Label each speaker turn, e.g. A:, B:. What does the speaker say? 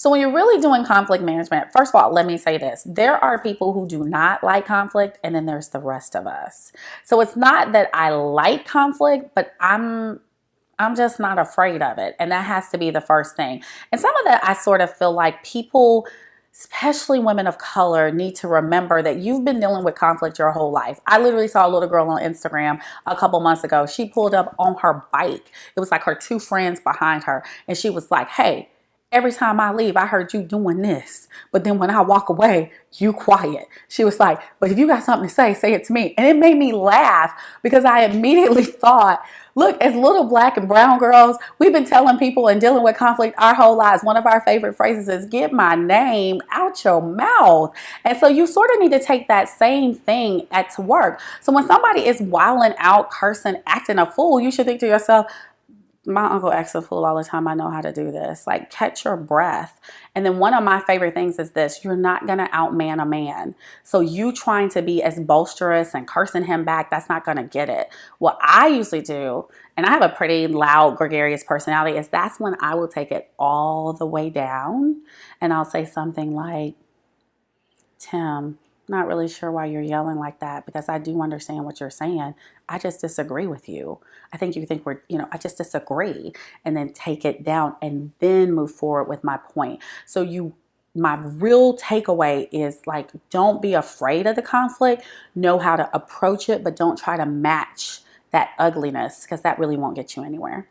A: So when you're really doing conflict management, first of all, let me say this. There are people who do not like conflict, and then there's the rest of us. So it's not that I like conflict, but I'm just not afraid of it. And that has to be the first thing. And some of that, I sort of feel like people, especially women of color, need to remember that you've been dealing with conflict your whole life. I literally saw a little girl on Instagram a couple months ago. She pulled up on her bike. It was like her two friends behind her. And she was like, hey, every time I leave, I heard you doing this. But then when I walk away, you quiet. She was like, but if you got something to say it to me. And it made me laugh because I immediately thought, look, as little black and brown girls, we've been telling people and dealing with conflict our whole lives. One of our favorite phrases is, get my name out your mouth. And so you sort of need to take that same thing at work. So when somebody is wilding out, cursing, acting a fool, you should think to yourself, my uncle acts a fool all the time. I know how to do this. Like, catch your breath. And then one of my favorite things is this: you're not going to outman a man. So you trying to be as boisterous and cursing him back, that's not going to get it. What I usually do, and I have a pretty loud, gregarious personality, is that's when I will take it all the way down. And I'll say something like, Tim, not really sure why you're yelling like that, because I do understand what you're saying. I just disagree with you. I think you think I just disagree, and then take it down and then move forward with my point. So my real takeaway is, like, don't be afraid of the conflict. Know how to approach it, but don't try to match that ugliness, because that really won't get you anywhere.